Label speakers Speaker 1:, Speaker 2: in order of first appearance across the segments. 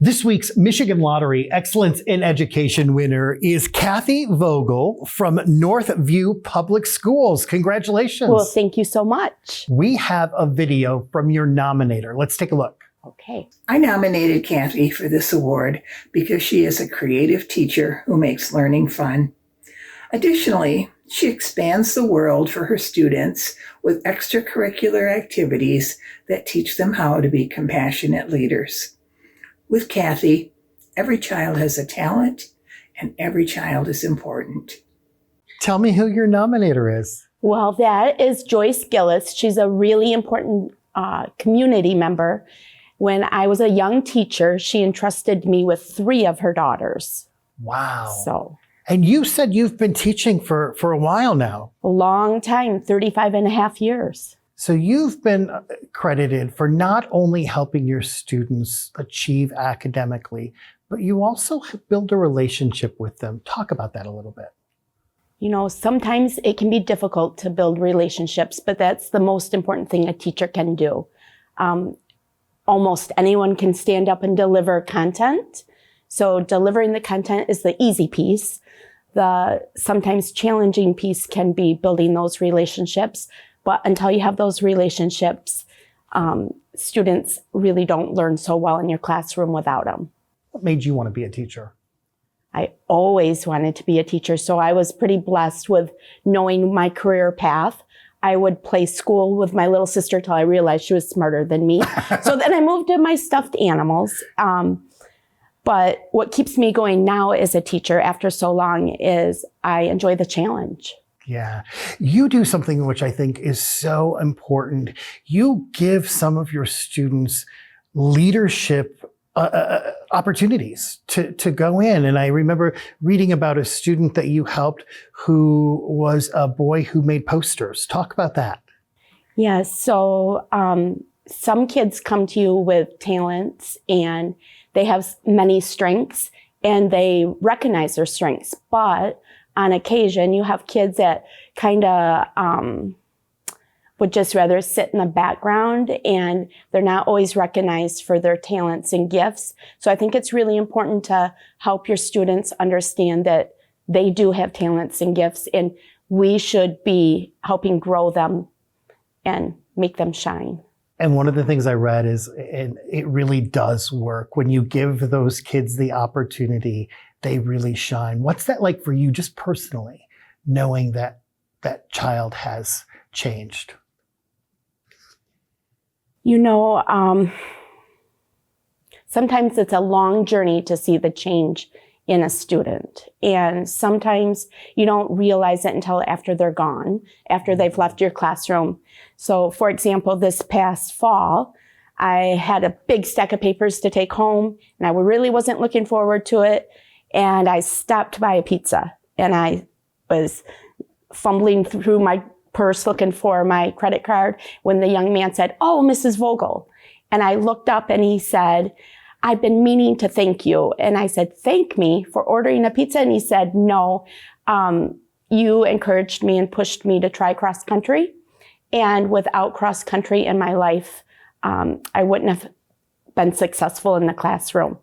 Speaker 1: This week's Michigan Lottery Excellence in Education winner is Kathy Vogel from Northview Public Schools. Congratulations.
Speaker 2: Well, thank you so much.
Speaker 1: We have a video from your nominator. Let's take a look.
Speaker 2: Okay.
Speaker 3: I nominated Kathy for this award because she is a creative teacher who makes learning fun. Additionally, she expands the world for her students with extracurricular activities that teach them how to be compassionate leaders. With Kathy, every child has a talent and every child is important.
Speaker 1: Tell me who your nominator is.
Speaker 2: Well, that is Joyce Gillis. She's a really important community member. When I was a young teacher, she entrusted me with 3 of her daughters.
Speaker 1: Wow. And you said you've been teaching for a while now.
Speaker 2: A long time, 35 and a half years.
Speaker 1: So you've been credited for not only helping your students achieve academically, but you also build a relationship with them. Talk about that a little bit.
Speaker 2: You know, sometimes it can be difficult to build relationships, but that's the most important thing a teacher can do. Almost anyone can stand up and deliver content. So delivering the content is the easy piece. The sometimes challenging piece can be building those relationships. But until you have those relationships, students really don't learn so well in your classroom without them.
Speaker 1: What made you want to be a teacher?
Speaker 2: I always wanted to be a teacher, so I was pretty blessed with knowing my career path. I would play school with my little sister till I realized she was smarter than me. So then I moved to my stuffed animals. But what keeps me going now as a teacher after so long is I enjoy the challenge.
Speaker 1: Yeah. You do something which I think is so important. You give some of your students leadership opportunities to go in. And I remember reading about a student that you helped who was a boy who made posters. Talk about that.
Speaker 2: Yeah. So some kids come to you with talents and they have many strengths and they recognize their strengths. But on occasion, you have kids that kind of would just rather sit in the background and they're not always recognized for their talents and gifts. So I think it's really important to help your students understand that they do have talents and gifts and we should be helping grow them and make them shine.
Speaker 1: And one of the things I read is, and it really does work, when you give those kids the opportunity, they really shine. What's that like for you just personally, knowing that that child has changed?
Speaker 2: You know, sometimes it's a long journey to see the change in a student. And sometimes you don't realize it until after they're gone, after they've left your classroom. So for example, this past fall, I had a big stack of papers to take home and I really wasn't looking forward to it. And I stopped to buy a pizza and I was fumbling through my purse looking for my credit card when the young man said, "Oh, Mrs. Vogel." And I looked up and he said, "I've been meaning to thank you." And I said, "Thank me for ordering a pizza?" And he said, "No, you encouraged me and pushed me to try cross country. And without cross country in my life, I wouldn't have been successful in the classroom."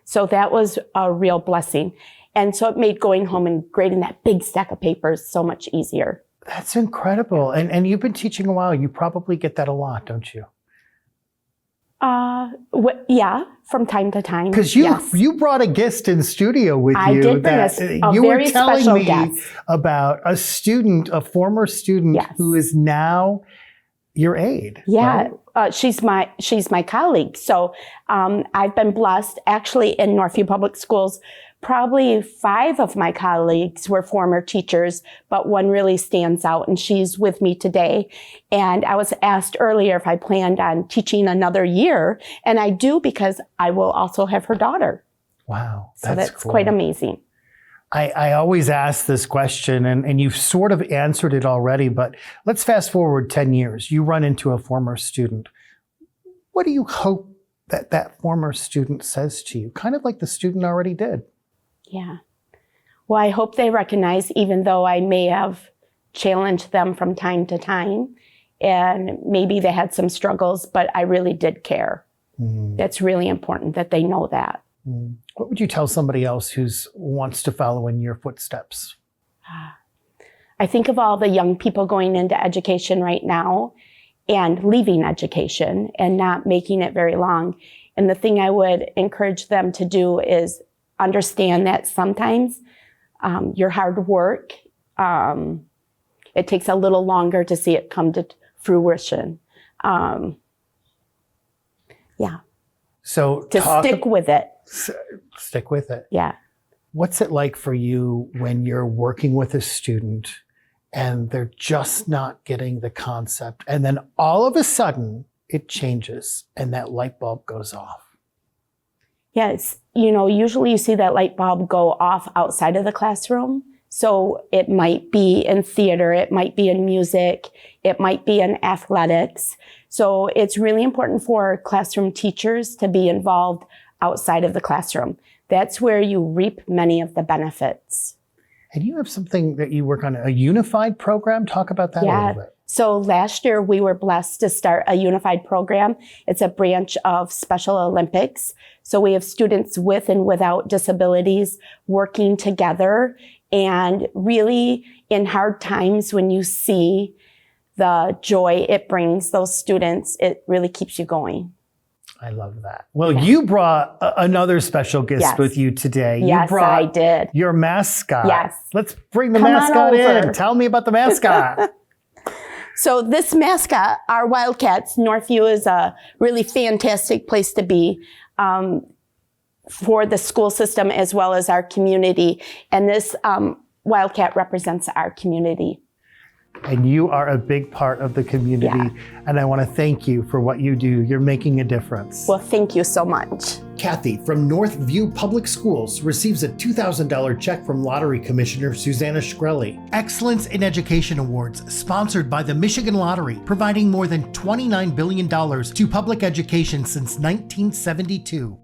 Speaker 2: So that was a real blessing. And so it made going home and grading that big stack of papers so much easier.
Speaker 1: That's incredible. And you've been teaching a while. You probably get that a lot, don't you?
Speaker 2: Yeah, from time to time.
Speaker 1: Because you brought a guest in studio with you.
Speaker 2: I did bring a very special guest.
Speaker 1: About a student, a former student who is now your aide.
Speaker 2: Yeah,
Speaker 1: right?
Speaker 2: She's my colleague. So I've been blessed. Actually, in Northview Public Schools, probably 5 of my colleagues were former teachers, but one really stands out, and she's with me today. And I was asked earlier if I planned on teaching another year, and I do because I will also have her daughter.
Speaker 1: Wow,
Speaker 2: so that's cool. Quite amazing.
Speaker 1: I always ask this question, and you've sort of answered it already, but let's fast forward 10 years. You run into a former student. What do you hope that that former student says to you? Kind of like the student already did.
Speaker 2: Yeah. Well, I hope they recognize, even though I may have challenged them from time to time, and maybe they had some struggles, but I really did care. That's really important that they know that.
Speaker 1: What would you tell somebody else who wants to follow in your footsteps?
Speaker 2: I think of all the young people going into education right now and leaving education and not making it very long. And the thing I would encourage them to do is understand that sometimes your hard work, it takes a little longer to see it come to fruition.
Speaker 1: So
Speaker 2: stick with it.
Speaker 1: Stick with it.
Speaker 2: Yeah.
Speaker 1: What's it like for you when you're working with a student and they're just not getting the concept, and then all of a sudden it changes and that light bulb goes off?
Speaker 2: Yes. Usually you see that light bulb go off outside of the classroom. So it might be in theater, it might be in music, it might be in athletics. So it's really important for classroom teachers to be involved outside of the classroom. That's where you reap many of the benefits.
Speaker 1: And you have something that you work on, a unified program. Talk about that a little bit.
Speaker 2: So last year we were blessed to start a unified program. It's a branch of Special Olympics. So we have students with and without disabilities working together. And really in hard times, when you see the joy it brings those students, it really keeps you going.
Speaker 1: I love that. Well, you brought another special guest with you today.
Speaker 2: Yes,
Speaker 1: you brought
Speaker 2: I did.
Speaker 1: Your mascot.
Speaker 2: Yes.
Speaker 1: Let's bring the
Speaker 2: Come on
Speaker 1: mascot
Speaker 2: over.
Speaker 1: in. Tell me about the mascot.
Speaker 2: So this mascot, our Wildcats, Northview is a really fantastic place to be for the school system as well as our community. And this Wildcat represents our community.
Speaker 1: And you are a big part of the community.
Speaker 2: Yeah.
Speaker 1: And I want to thank you for what you do. You're making a difference.
Speaker 2: Well, thank you so much.
Speaker 1: Kathy from Northview Public Schools receives a $2,000 check from Lottery Commissioner Susanna Shkreli. Excellence in Education Awards, sponsored by the Michigan Lottery, providing more than $29 billion to public education since 1972.